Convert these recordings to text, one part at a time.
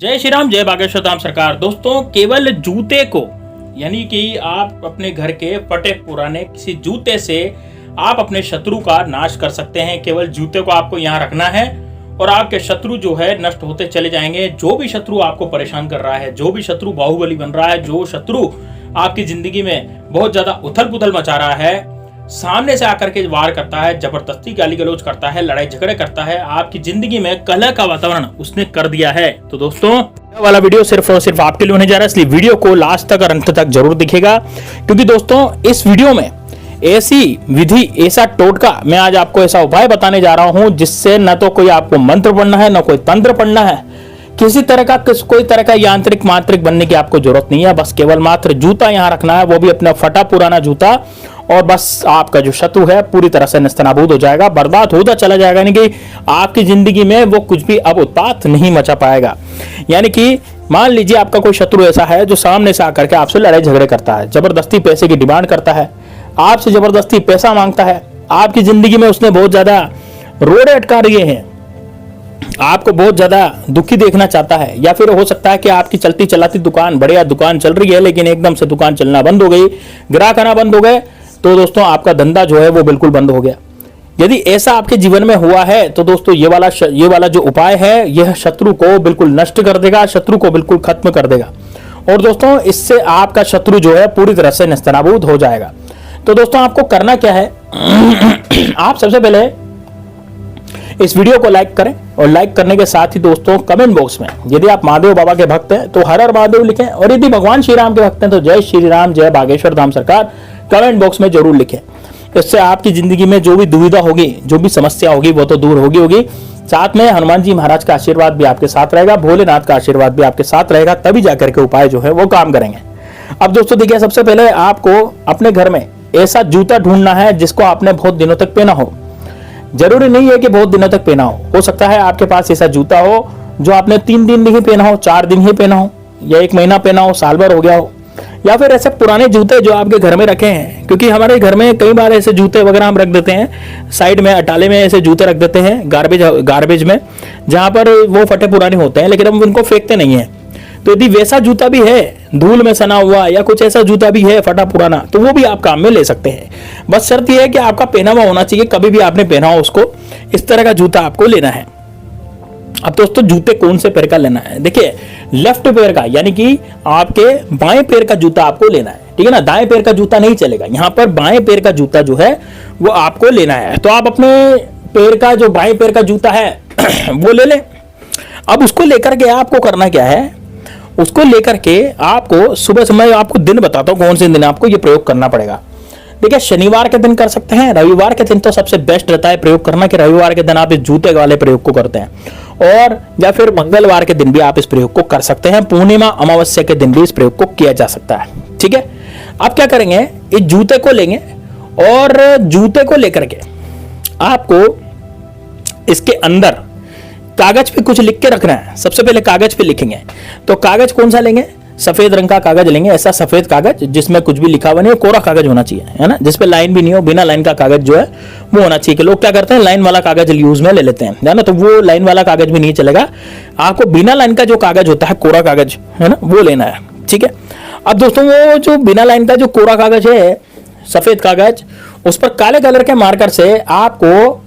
जय श्री राम, जय बागेश्वर धाम सरकार। दोस्तों, केवल जूते को यानी कि आप अपने घर के फटे पुराने किसी जूते से आप अपने शत्रु का नाश कर सकते हैं। केवल जूते को आपको यहाँ रखना है और आपके शत्रु जो है नष्ट होते चले जाएंगे। जो भी शत्रु आपको परेशान कर रहा है, जो भी शत्रु बाहुबली बन रहा है, जो शत्रु आपकी जिंदगी में बहुत ज्यादा उथल पुथल मचा रहा है, सामने से आकर के वार करता है, जबरदस्ती गाली गलौज करता है, लड़ाई झगड़े करता है, आपकी जिंदगी में कलह का वातावरण उसने कर दिया है। तो दोस्तों, यह वाला वीडियो सिर्फ और सिर्फ आपके लिए होने जा रहा है, इसलिए वीडियो को लास्ट तक और अंत तक जरूर दिखेगा, क्योंकि दोस्तों इस वीडियो में ऐसी विधि, ऐसा टोटका, मैं आज आपको ऐसा उपाय बताने जा रहा हूं जिससे न तो कोई आपको मंत्र पढ़ना है, न कोई तंत्र पढ़ना है, किसी तरह का कोई तरह का यांत्रिक मांत्रिक बनने की आपको जरूरत नहीं है। बस केवल मात्र जूता यहां रखना है, वो भी अपना फटा पुराना जूता, और बस आपका जो शत्रु है पूरी तरह से नेस्तनाबूद हो जाएगा, बर्बाद होता चला जाएगा। यानी कि आपकी जिंदगी में वो कुछ भी अब उत्पात नहीं मचा पाएगा। यानी कि मान लीजिए आपका कोई शत्रु ऐसा है जो सामने से आकर के आपसे लड़ाई झगड़े करता है, जबरदस्ती पैसे की डिमांड करता है, आपसे जबरदस्ती पैसा मांगता है, आपकी जिंदगी में उसने बहुत ज्यादा रोड़े अटका रहे हैं, आपको बहुत ज्यादा दुखी देखना चाहता है, या फिर हो सकता है कि आपकी चलती चलाती दुकान, बढ़िया दुकान चल रही है, लेकिन एकदम से दुकान चलना बंद हो गई, ग्राहक आना बंद हो गए, तो दोस्तों आपका धंधा जो है वो बिल्कुल बंद हो गया। यदि ऐसा आपके जीवन में हुआ है तो दोस्तों ये वाला जो उपाय है, यह शत्रु को बिल्कुल नष्ट कर देगा, शत्रु को बिल्कुल खत्म कर देगा, और दोस्तों इससे आपका शत्रु जो है पूरी तरह से नेस्तनाबूद हो जाएगा। तो दोस्तों आपको करना क्या है, आप सबसे पहले इस वीडियो को लाइक करें, और लाइक करने के साथ ही दोस्तों कमेंट बॉक्स में यदि आप महादेव बाबा के भक्त हैं तो हर हर महादेव लिखें, और यदि भगवान श्री राम के भक्त हैं तो जय श्री राम, जय बागेश्वर धाम सरकार कमेंट बॉक्स में जरूर लिखें। इससे आपकी जिंदगी में जो भी दुविधा होगी, जो भी समस्या होगी, वो तो दूर होगी। साथ में हनुमान जी महाराज का आशीर्वाद भी आपके साथ रहेगा, भोलेनाथ का आशीर्वाद भी आपके साथ रहेगा, तभी जाकर के उपाय जो है वो काम करेंगे। अब दोस्तों देखिए, सबसे पहले आपको अपने घर में ऐसा जूता ढूंढना है जिसको आपने बहुत दिनों तक पहना हो। जरूरी नहीं है कि बहुत दिनों तक पहना हो सकता है आपके पास ऐसा जूता हो जो आपने 3 दिन नहीं पहना हो, 4 दिन ही पहना हो, या 1 महीना पहना हो, साल भर हो गया हो, या फिर ऐसे पुराने जूते जो आपके घर में रखे हैं। क्योंकि हमारे घर में कई बार ऐसे जूते वगैरह हम रख देते हैं, साइड में अटाले में ऐसे जूते रख देते हैं गार्बेज में, जहां पर वो फटे पुराने होते हैं, लेकिन हम उनको फेंकते नहीं है। तो यदि वैसा जूता भी है, धूल में सना हुआ, या कुछ ऐसा जूता भी है फटा पुराना, तो वो भी आप काम में ले सकते हैं। बस शर्त यह है कि आपका पहना हुआ होना चाहिए, कभी भी आपने पहना हो उसको, इस तरह का जूता आपको लेना है। अब दोस्तों जूते कौन से पैर का लेना है, देखिए लेफ्ट पैर का, यानी कि आपके बाएं पैर का जूता आपको लेना है, ठीक है ना। दाएं पैर का जूता नहीं चलेगा, यहाँ पर बाएं पैर का जूता जो है वो आपको लेना है। तो आप अपने पैर का जो बाएं पैर का जूता है वो ले लें। अब उसको लेकर के आपको करना क्या है, उसको लेकर के आपको सुबह समय, आपको दिन बताता हूं कौन से दिन आपको ये प्रयोग करना पड़ेगा। देखिए, शनिवार के दिन कर सकते हैं, रविवार के दिन तो सबसे बेस्ट रहता है प्रयोग करना, कि रविवार के दिन आप इस जूते वाले प्रयोग को करते हैं, और या फिर मंगलवार के दिन भी आप इस प्रयोग को कर सकते हैं, पूर्णिमा अमावस्या के दिन भी इस प्रयोग को किया जा सकता है, ठीक है। आप क्या करेंगे, इस जूते को लेंगे, और जूते को लेकर के आपको इसके अंदर कागज पे कुछ लिख के रखना है। सबसे पहले कागज पे लिखेंगे, तो कागज कौन सा लेंगे, सफेद रंग का कागज लेंगे, ऐसा सफेद कागज जिसमें कुछ भी लिखा हुआ नहीं हो, कोरा कागज होना चाहिए, है ना, जिसपे लाइन भी नहीं हो, बिना लाइन का कागज जो है वो होना चाहिए। कि लोग क्या करते हैं, लाइन वाला कागज यूज में ले लेते हैं, है ना, तो वो लाइन वाला कागज भी नहीं चलेगा, आपको बिना लाइन का जो कागज होता है, कोरा कागज, है ना, वो लेना है, ठीक है। अब दोस्तों वो जो बिना लाइन का जो कोरा कागज है, सफेद कागज, उस पर काले कलर के मार्कर से आपको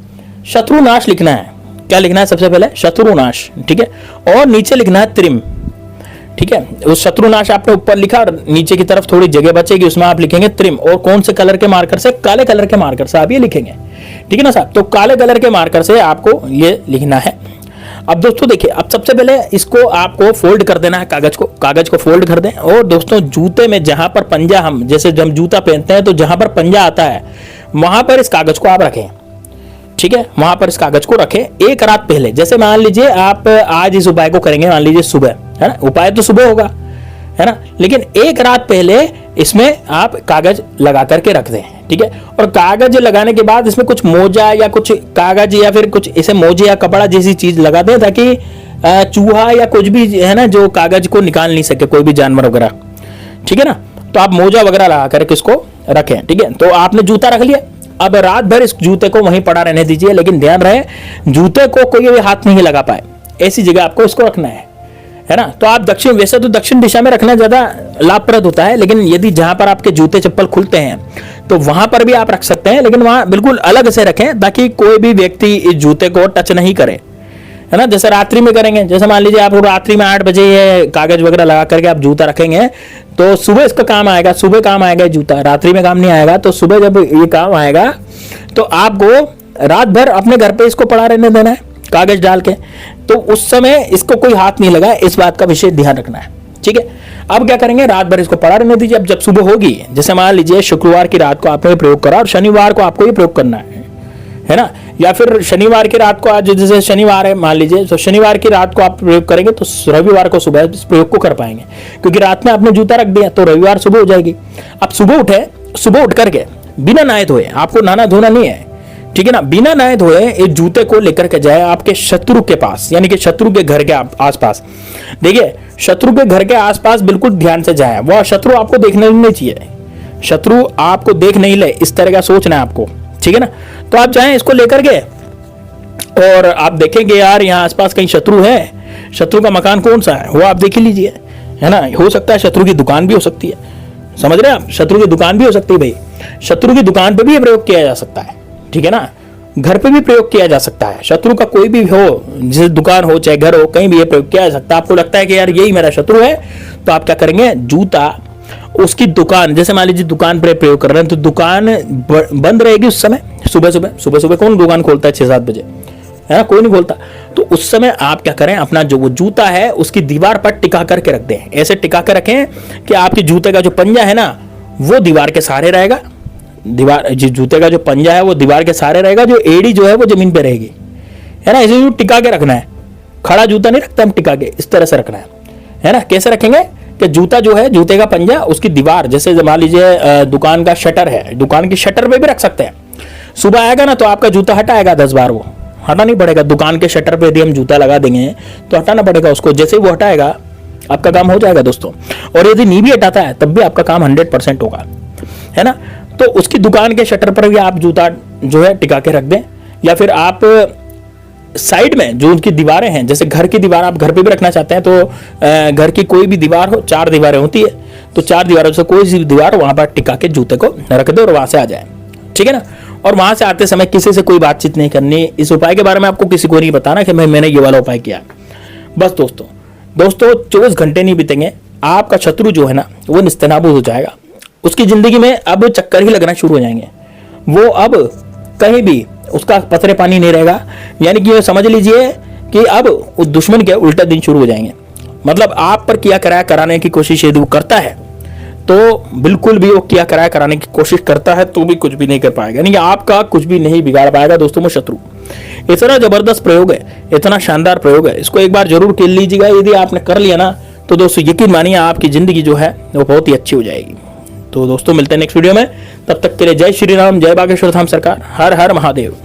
शत्रुनाश लिखना है। क्या लिखना है, सबसे पहले शत्रुनाश, ठीक है, और नीचे लिखना है त्रिम, ठीक है। उस शत्रुनाश आपने ऊपर लिखा, और नीचे की तरफ थोड़ी जगह बचेगी, उसमें आप लिखेंगे त्रिम, और कौन से कलर के मार्कर से, काले कलर के मार्कर से आप ये लिखेंगे, ठीक है ना साहब। तो काले कलर के मार्कर से आपको ये लिखना है। अब दोस्तों देखिए, अब सबसे पहले इसको आपको फोल्ड कर देना है, कागज को फोल्ड कर दें, और दोस्तों जूते में जहां पर पंजा, हम जैसे जब जूता पहनते हैं तो जहां पर पंजा आता है वहां पर इस कागज को आप रखें, ठीक है, वहां पर इस कागज को रखें। एक रात पहले, जैसे मान लीजिए आप आज इस उपाय को करेंगे, मान लीजिए सुबह, है ना, उपाय तो सुबह होगा, है ना, लेकिन एक रात पहले इसमें आप कागज लगा करके रख दें, ठीक है। और कागज लगाने के बाद इसमें कुछ मोजा या कुछ कागज या फिर कुछ ऐसे मोजे या कपड़ा जैसी चीज लगा दें, ताकि चूहा या कुछ भी, है ना, जो कागज को निकाल नहीं सके, कोई भी जानवर वगैरह, ठीक है ना। तो आप मोजा वगैरह लगा करके इसको रखें, ठीक है। तो आपने जूता रख लिया, अब रात भर इस जूते को वहीं पड़ा रहने दीजिए, लेकिन ध्यान रहे जूते को कोई भी हाथ नहीं लगा पाए, ऐसी जगह आपको इसको रखना है। है ना। तो आप दक्षिण, वैसे तो दक्षिण दिशा में रखना ज्यादा लाभप्रद होता है, लेकिन यदि जहां पर आपके जूते चप्पल खुलते हैं तो वहां पर भी आप रख सकते हैं, लेकिन वहां बिल्कुल अलग से रखें ताकि कोई भी व्यक्ति इस जूते को टच नहीं करे, है ना। जैसे रात्रि में करेंगे, जैसे मान लीजिए आप रात्रि में 8 बजे ये कागज वगैरह लगा करके आप जूता रखेंगे तो सुबह इसका काम आएगा, सुबह काम आएगा जूता, रात्रि में काम नहीं आएगा। तो सुबह जब ये काम आएगा तो आपको रात भर अपने घर पे इसको पड़ा रहने देना है कागज डाल के, तो उस समय इसको कोई हाथ नहीं लगा, इस बात का विशेष ध्यान रखना है, ठीक है। अब क्या करेंगे, रात भर इसको पड़ा रहने दीजिए। अब जब सुबह होगी, जैसे मान लीजिए शुक्रवार की रात को आपने प्रयोग करा और शनिवार को आपको ये प्रयोग करना है ना, या फिर शनिवार की रात को, आज जैसे शनिवार है मान लीजिए, तो शनिवार की रात को आप प्रयोग करेंगे तो रविवार को सुबह इस प्रयोग को कर पाएंगे, क्योंकि रात में आपने जूता रख दिया तो रविवार सुबह हो जाएगी। अब सुबह उठे, सुबह उठ करके बिना नहाए धोए, आपको नहाना धोना नहीं है, ठीक है ना, बिना नहाए धोए इस जूते को लेकर के जाए आपके शत्रु के पास, यानी कि शत्रु के घर के आसपास। देखिए, शत्रु के घर के आसपास बिल्कुल ध्यान से जाए, वह शत्रु आपको देखने नहीं चाहिए, शत्रु आपको देख नहीं ले, इस तरह का सोचना है आपको, ठीक है ना। तो आप जाएं इसको लेकर के और आप देखेंगे यार यहाँ आसपास कहीं शत्रु है, शत्रु का मकान कौन सा है वो आप देख लीजिए, है ना। हो सकता है शत्रु की दुकान भी हो सकती है, समझ रहे हैं आप, शत्रु की दुकान भी हो सकती है भाई, शत्रु की दुकान पे भी प्रयोग किया जा सकता है, ठीक है ना, घर पे भी प्रयोग किया जा सकता है, शत्रु का कोई भी हो, जैसे दुकान हो चाहे घर हो, कहीं भी ये प्रयोग किया जा सकता है। आपको लगता है कि यार यही मेरा शत्रु है, तो आप क्या करेंगे, जूता उसकी दुकान, जैसे मान लीजिए दुकान पर प्रयोग कर रहे हैं तो दुकान बंद रहेगी उस समय, सुबह कौन दुकान खोलता है 6-7 बजे, है ना, कोई नहीं खोलता। तो उस समय आप क्या करें, अपना जो वो जूता है उसकी दीवार पर टिका करके रख दें, ऐसे टिका कर रखें कि आपके जूते का जो पंजा है ना वो दीवार के सहारे रहेगा, दीवार जूते का जो पंजा है वो दीवार के सहारे रहेगा, जो एड़ी जो है वो जमीन पे रहेगी, है ना। इसे टिका के रखना है, खड़ा जूता नहीं रखता हम, टिका के इस तरह से रखना है ना। कैसे रखेंगे कि जूता जो है, जूते का पंजा उसकी दीवार, जैसे मान लीजिए दुकान का शटर है, दुकान की शटर पे भी रख सकते हैं। सुबह आएगा ना तो आपका जूता हटाएगा 10 बार, वो हटाना नहीं पड़ेगा, दुकान के शटर पे यदि हम जूता लगा देंगे तो हटाना पड़ेगा उसको, जैसे ही वो हटाएगा आपका काम हो जाएगा दोस्तों। और यदि नहीं भी हटाता है तब भी आपका काम 100% होगा, है ना। तो उसकी दुकान के शटर पर भी आप जूता जो है टिका के रख दें, या फिर आप साइड में जो उनकी दीवारें हैं, जैसे घर की दीवार आप घर पे भी रखना चाहते हैं तो घर की कोई भी दीवार हो, 4 दीवारें होती है, तो 4 दीवारों से कोई सी दीवार वहां पर टिका के जूते को रख दे और वहां से आ जाए, ठीक है ना। और वहां से आते समय किसी से कोई बातचीत नहीं करनी, इस उपाय के बारे में आपको किसी को नहीं बताना कि मैंने ये वाला उपाय किया। बस दोस्तों 24 घंटे नहीं बीतेंगे, आपका शत्रु जो है ना वो निस्तेनाबूद हो जाएगा, उसकी जिंदगी में अब चक्कर ही लगना शुरू हो जाएंगे, वो अब कहीं भी उसका पथरे पानी नहीं रहेगा, यानी कि समझ लीजिए कि अब उस दुश्मन के उल्टे दिन शुरू हो जाएंगे। मतलब आप पर किया कराया कराने की कोशिश यदि वो करता है तो बिल्कुल भी वो किया कराया कराने की कोशिश करता है तो भी कुछ भी नहीं कर पाएगा, यानी कि आपका कुछ भी नहीं बिगाड़ पाएगा दोस्तों वो शत्रु। इतना जबरदस्त प्रयोग है, इतना शानदार प्रयोग है, इसको एक बार जरूर कर लीजिएगा। यदि आपने कर लिया ना तो दोस्तों यकीन मानिए आपकी जिंदगी जो है वो बहुत ही अच्छी हो जाएगी। तो दोस्तों मिलते हैं नेक्स्ट वीडियो में, तब तक के लिए जय श्री राम, जय बागेश्वर धाम सरकार, हर हर महादेव।